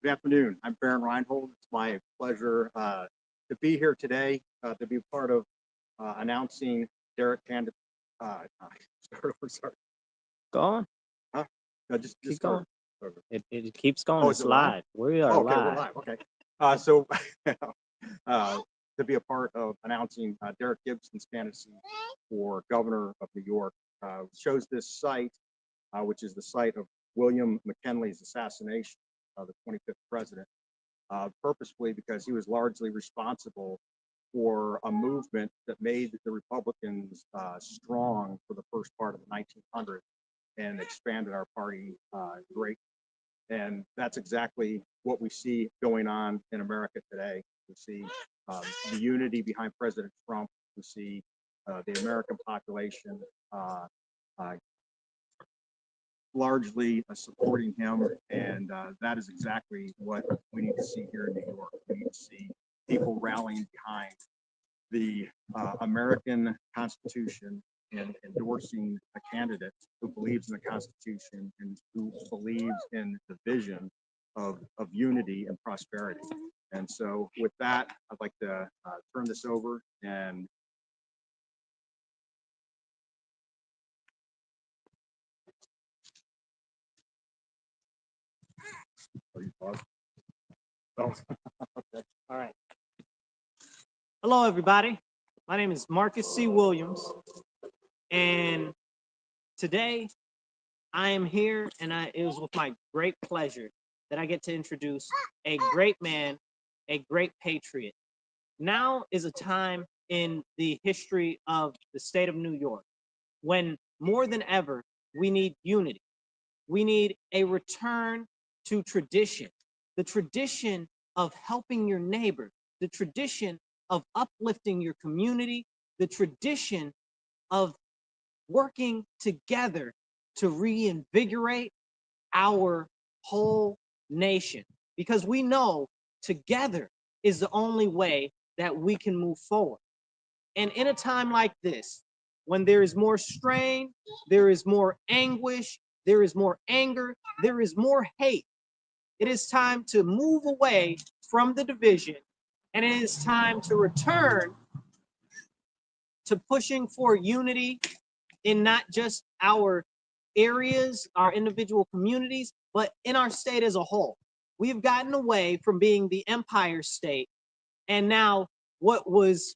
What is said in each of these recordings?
Good afternoon. I'm Baron Reinhold. It's my pleasure to be here today to be part of announcing Derrick candidate. Sorry. Go on. Huh? No, just Keep start. going. It keeps going. Oh, It's is it live? live. We are Oh, okay, we're live. live. Okay. So to be a part of announcing Derrick Gibson's candidacy for governor of New York, shows this site, which is the site of William McKinley's assassination of the 25th president, purposefully because he was largely responsible for a movement that made the Republicans strong for the first part of the 1900s and expanded our party greatly. And that's exactly what we see going on in America today. We see the unity behind President Trump. We see the American population largely supporting him, and that is exactly what we need to see here in New York. We need to see people rallying behind the American Constitution and endorsing a candidate who believes in the Constitution and who believes in the vision of unity and prosperity. And so with that, I'd like to turn this over and Oh, okay. All right. Hello, everybody. My name is Marcus C. Williams, and today I am here, and it was with my great pleasure that I get to introduce a great man, a great patriot. Now is a time in the history of the state of New York when more than ever we need unity. We need a return to tradition, the tradition of helping your neighbor, the tradition of uplifting your community, the tradition of working together to reinvigorate our whole nation. Because we know together is the only way that we can move forward. And in a time like this, when there is more strain, there is more anguish, there is more anger, there is more hate, it is time to move away from the division, and it is time to return to pushing for unity in not just our areas, our individual communities, but in our state as a whole. We've gotten away from being the empire state, and now what was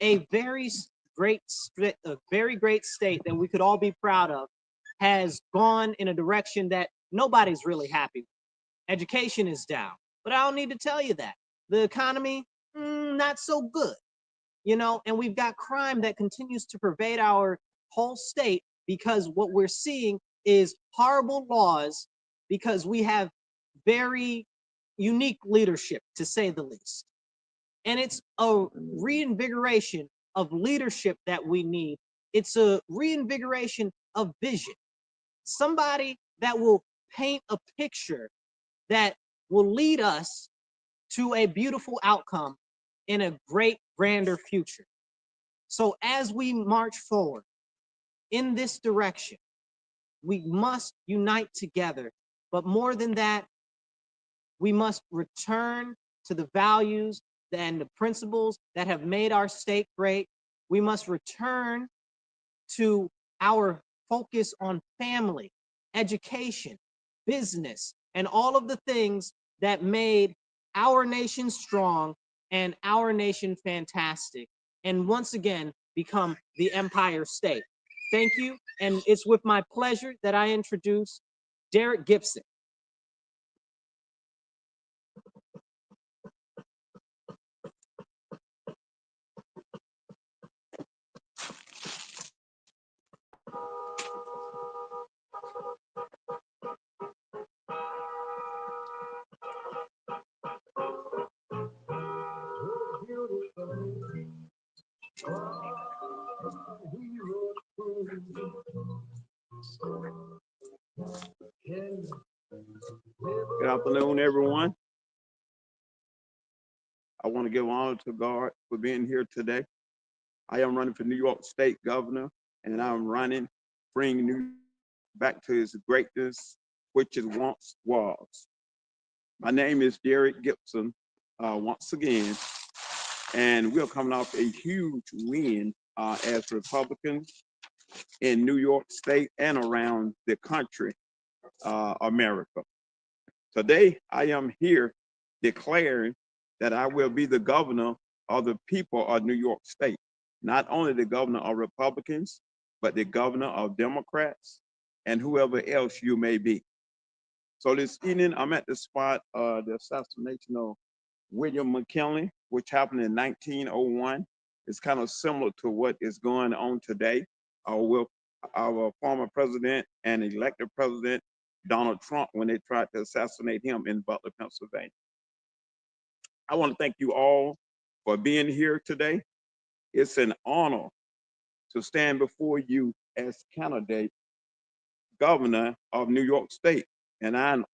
a very great state that we could all be proud of has gone in a direction that nobody's really happy with. Education is down, but I don't need to tell you that. The economy, not so good, and we've got crime that continues to pervade our whole state because what we're seeing is horrible laws because we have very unique leadership, to say the least. And it's a reinvigoration of leadership that we need. It's a reinvigoration of vision. Somebody that will paint a picture that will lead us to a beautiful outcome in a great, grander future. So as we march forward in this direction, we must unite together. But more than that, we must return to the values and the principles that have made our state great. We must return to our focus on family, education, business, and all of the things that made our nation strong and our nation fantastic, and once again become the empire state. Thank you, and it's with my pleasure that I introduce Derrick Gibson. Good afternoon, everyone. I want to give honor to God for being here today. I am running for New York State Governor, and I'm running, bringing New York back to its greatness, which it once was. My name is Derrick Gibson once again, and we're coming off a huge win as Republicans in New York State and around the country, America. Today, I am here declaring that I will be the governor of the people of New York State, not only the governor of Republicans, but the governor of Democrats and whoever else you may be. So this evening, I'm at the spot, the assassination of William McKinley, which happened in 1901. It's kind of similar to what is going on today with our former president and elected president, Donald Trump, when they tried to assassinate him in Butler, Pennsylvania. I want to thank you all for being here today. It's an honor to stand before you as candidate governor of New York State, and I'm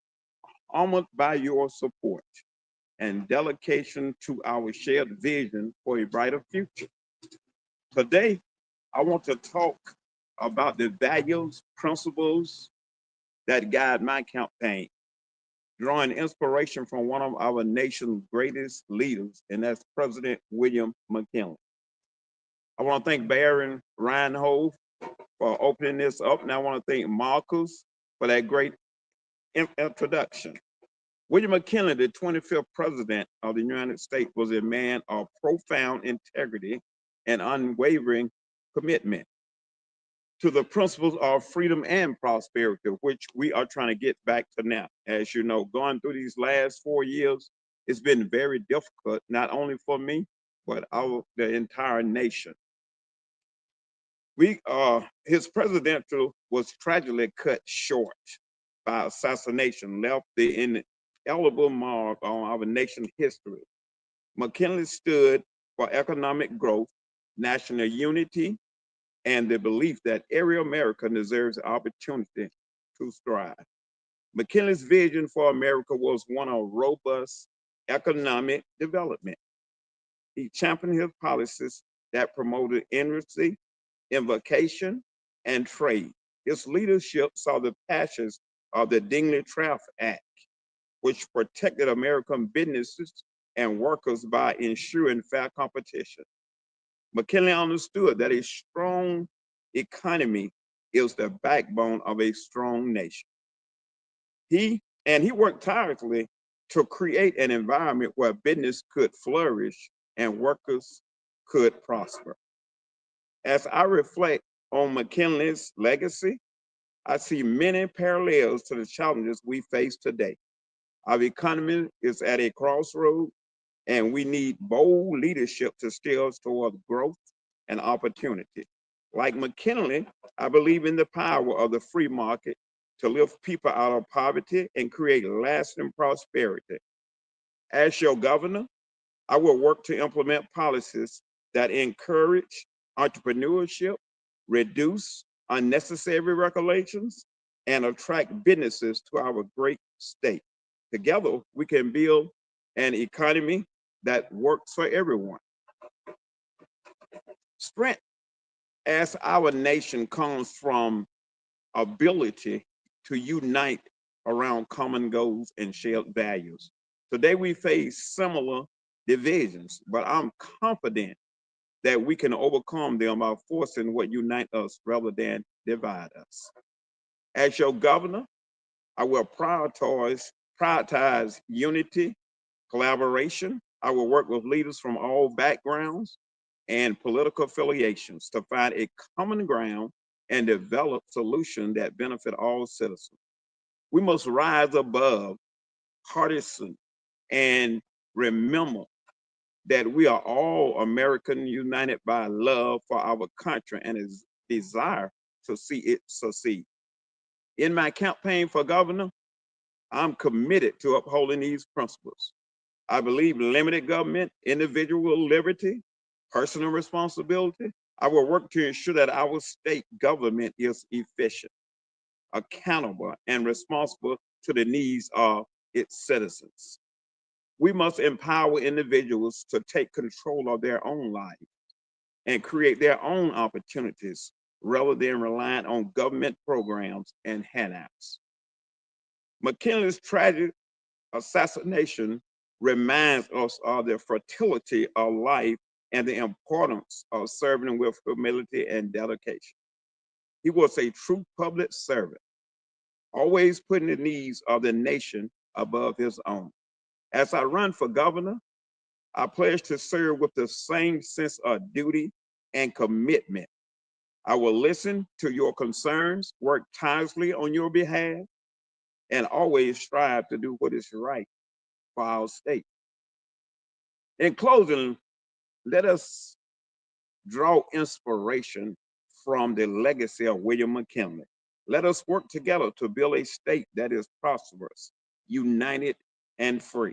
honored by your support and dedication to our shared vision for a brighter future. Today, I want to talk about the values, principles that guide my campaign, drawing inspiration from one of our nation's greatest leaders, and that's President William McKinley. I want to thank Baron Reinhold for opening this up, and I want to thank Marcus for that great introduction. William McKinley, the 25th president of the United States, was a man of profound integrity and unwavering commitment to the principles of freedom and prosperity, which we are trying to get back to now. As you know, going through these last 4 years, it's been very difficult, not only for me, but the entire nation. His presidential was tragically cut short by assassination, left the indelible mark on our nation's history. McKinley stood for economic growth, national unity, and the belief that every American deserves the opportunity to strive. McKinley's vision for America was one of robust economic development. He championed his policies that promoted industry, innovation, and trade. His leadership saw the passage of the Dingley-Traff Act, which protected American businesses and workers by ensuring fair competition. McKinley understood that a strong economy is the backbone of a strong nation. He worked tirelessly to create an environment where business could flourish and workers could prosper. As I reflect on McKinley's legacy, I see many parallels to the challenges we face today. Our economy is at a crossroad, and we need bold leadership to steer us toward growth and opportunity. Like McKinley, I believe in the power of the free market to lift people out of poverty and create lasting prosperity. As your governor, I will work to implement policies that encourage entrepreneurship, reduce unnecessary regulations, and attract businesses to our great state. Together, we can build an economy that works for everyone. Strength as our nation comes from ability to unite around common goals and shared values. Today we face similar divisions, but I'm confident that we can overcome them by forcing what unite us rather than divide us. As your governor, I will prioritize unity, collaboration. I will work with leaders from all backgrounds and political affiliations to find a common ground and develop solutions that benefit all citizens. We must rise above partisan and remember that we are all American united by love for our country and a desire to see it succeed. In my campaign for governor, I'm committed to upholding these principles. I believe limited government, individual liberty, personal responsibility. I will work to ensure that our state government is efficient, accountable, and responsible to the needs of its citizens. We must empower individuals to take control of their own lives and create their own opportunities rather than relying on government programs and handouts. McKinley's tragic assassination reminds us of the fertility of life and the importance of serving with humility and dedication. He was a true public servant, always putting the needs of the nation above his own. As I run for governor, I pledge to serve with the same sense of duty and commitment. I will listen to your concerns, work tirelessly on your behalf, and always strive to do what is right for our state. In closing, let us draw inspiration from the legacy of William McKinley. Let us work together to build a state that is prosperous, united, and free.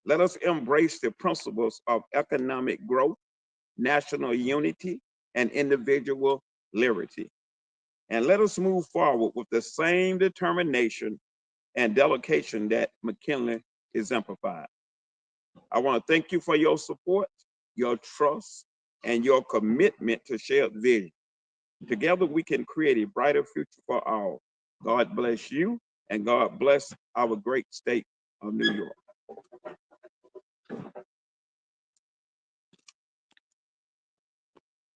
Let us embrace the principles of economic growth, national unity, and individual liberty. And let us move forward with the same determination and dedication that McKinley exemplified. I want to thank you for your support, your trust, and your commitment to shared vision. Together, we can create a brighter future for all. God bless you, and God bless our great state of New York.